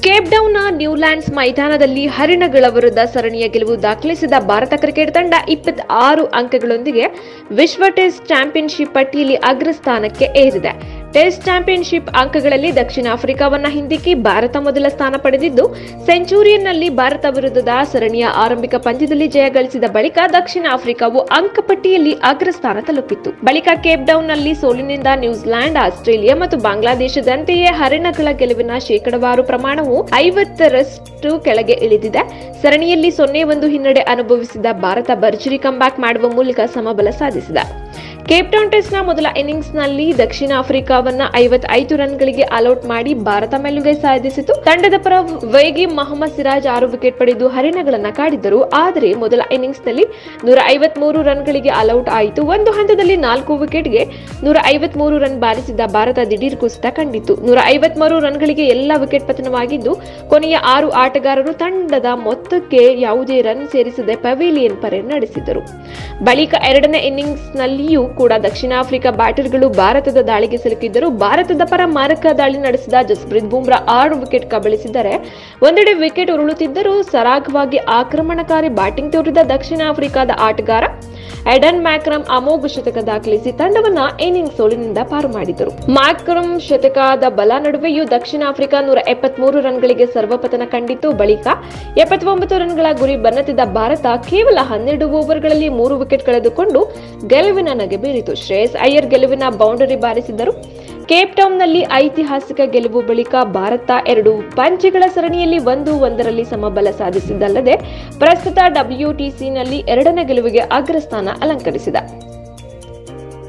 Cape ಡೌನ್ನ Newlands ಮೈದಾನದಲ್ಲಿ ಹರಿಣಗಳ ವಿರುದ್ಧ ಸರಣಿಯ ಗೆಲುವು ದಾಖಲಿಸಿದ ಭಾರತ ಕ್ರಿಕೆಟ್ ತಂಡ 26 ಅಂಕಗಳೊಂದಿಗೆ ವಿಶ್ವ ಟೆಸ್ಟ್ ಚಾಂಪಿಯನ್ಶಿಪ್ ಪಟ್ಟಿಯಲ್ಲಿ ಅಗ್ರಸ್ಥಾನಕ್ಕೆ ಏರಿದೆ. ಟೆಸ್ಟ್ ಚಾಂಪಿಯನ್ಶಿಪ್ ಅಂಕಗಳಲ್ಲಿ ದಕ್ಷಿಣ ಆಫ್ರಿಕಾವನ್ನ ಹಿಂದಿಕ್ಕಿ ಭಾರತ ಮೊದಲ ಸ್ಥಾನ ಪಡೆದಿದ್ದು, ಸೆಂಚುರಿಯನ್ನಲ್ಲಿ ಭಾರತ ವಿರುದ್ಧದ ಸರಣಿಯ ಆರಂಭಿಕ ಪಂದ್ಯದಲ್ಲಿ ಜಯ ಗಳಿಸಿದ ಬಳಿಕ ದಕ್ಷಿಣ ಆಫ್ರಿಕಾವು ಅಂಕಪಟ್ಟಿಯಲ್ಲಿ ಅಗ್ರಸ್ಥಾನ ತಲುಪಿತ್ತು. ಬಳಿಕ ಕೇಪ್ ಡೌನ್ನಲ್ಲಿ ಸೋಲಿನಿಂದ ನ್ಯೂಜಿಲೆಂಡ್, ಆಸ್ಟ್ರೇಲಿಯಾ ಮತ್ತು ಬಾಂಗ್ಲಾದೇಶದಂತೆಯೇ ಹರಿಣಗಳ ಗೆಲುವಿನ ಶೇಕಡಾವಾರು ಪ್ರಮಾಣವು 50ರಷ್ಟು ಕೆಳಗೆ ಇಳಿದಿದೆ. ಸರಣಿಯಲ್ಲಿ 0-1 ಹಿನ್ನಡೆ ಅನುಭವಿಸಿದ ಭಾರತ ಭರ್ಜರಿ ಕಂಬ್ಯಾಕ್ ಮಾಡುವ ಮೂಲಕ ಸಮಬಲ ಸಾಧಿಸಿದೆ. ಕೇಪ್ ಟೌನ್ ಟೆಸ್ಟ್ನ ಮೊದಲ ಇನ್ನಿಂಗ್ಸ್ನಲ್ಲಿ ದಕ್ಷಿಣ ಆಫ್ರಿಕಾವನ್ನ 55 ರನ್ಗಳಿಗೆ ಆಲ್ಔಟ್ ಮಾಡಿ ಭಾರತ ಮೇಲುಗೈ ಸಾಧಿಸಿತು. ತಂಡದ ಪರ ವೇಗಿ ಮೊಹಮ್ಮದ್ ಸಿರಾಜ್ 6 ವಿಕೆಟ್ ಪಡೆದು ಹರಿಣಗಳನ್ನ ಕಾಡಿದ್ದರು. ಆದರೆ ಮೊದಲ ಇನ್ನಿಂಗ್ಸ್ನಲ್ಲಿ 153 ರನ್ಗಳಿಗೆ ಆಲ್ಔಟ್ ಆಯಿತು. ಒಂದು ಹಂತದಲ್ಲಿ 4 ವಿಕೆಟ್ಗೆ 153 ರನ್ ಬಾರಿಸಿದ ಭಾರತ ದಿಢೀರ್ ಕುಸಿತ ಕಂಡಿತು. 153 ರನ್ಗಳಿಗೆ ಎಲ್ಲ ವಿಕೆಟ್ ಪತನವಾಗಿದ್ದು, ಕೊನೆಯ 6 ಆಟಗಾರರು ತಂಡದ ಮೊತ್ತಕ್ಕೆ ಯಾವುದೇ ರನ್ ಸೇರಿಸದೆ ಪವೇಲಿಯನ್ ಪರೇಡ್ ನಡೆಸಿದರು. ಬಳಿಕ ಎರಡನೇ ಇನ್ನಿಂಗ್ಸ್ನಲ್ಲಿಯೂ ಕೂಡ ದಕ್ಷಿಣ ಆಫ್ರಿಕಾ ಬ್ಯಾಟರ್ಗಳು ಭಾರತದ ದಾಳಿಗೆ ಸಿಲುಕಿದ್ದರು. ಭಾರತದ ಪರ ಮಾರಕ ದಾಳಿ ನಡೆಸಿದ ಜಸ್ಪ್ರೀತ್ ಬುಮ್ರಾ 6 ವಿಕೆಟ್ ಕಬಳಿಸಿದರೆ, ಒಂದೆಡೆ ವಿಕೆಟ್ ಉರುಳುತ್ತಿದ್ದರೂ ಸರಾಗವಾಗಿ ಆಕ್ರಮಣಕಾರಿ ಬ್ಯಾಟಿಂಗ್ ತೋರಿದ ದಕ್ಷಿಣ ಆಫ್ರಿಕಾದ ಆಟಗಾರ ಎಡನ್ ಮ್ಯಾಕ್ರಮ್ ಅಮೋಘ ಶತಕ ದಾಖಲಿಸಿ ತಂಡವನ್ನ ಇನ್ನಿಂಗ್ಸ್ ಸೋಲಿನಿಂದ ಪಾರು ಮಾಡಿದರು. ಮ್ಯಾಕ್ರಮ್ ಶತಕದ ಬಲ ನಡುವೆಯೂ ದಕ್ಷಿಣ ಆಫ್ರಿಕಾ 173 ರನ್ಗಳಿಗೆ ಸರ್ವಪತನ ಕಂಡಿತು. ಬಳಿಕ 79 ರನ್ಗಳ ಗುರಿ ಬೆನ್ನತ್ತಿದ ಭಾರತ ಕೇವಲ 12 ಓವರ್ಗಳಲ್ಲಿ 3 ವಿಕೆಟ್ ಕಳೆದುಕೊಂಡು ಗೆಲುವಿನ ನಗೆ ಬೀರಿತು. ಶ್ರೇಯಸ್ ಅಯ್ಯರ್ ಗೆಲುವಿನ ಬೌಂಡರಿ ಬಾರಿಸಿದರು. ಕೇಪ್ ಟೌನ್ನಲ್ಲಿ ಐತಿಹಾಸಿಕ ಗೆಲುವು ಬಳಿಕ ಭಾರತ 2 ಪಂದ್ಯಗಳ ಸರಣಿಯಲ್ಲಿ 1-1ರಲ್ಲಿ ಸಮಬಲ ಸಾಧಿಸಿದ್ದಲ್ಲದೆ ಪ್ರಸ್ತುತ WTCನಲ್ಲಿ 2ನೇ ಗೆಲುವಿಗೆ ಅಗ್ರಸ್ಥಾನ ಅಲಂಕರಿಸಿದೆ.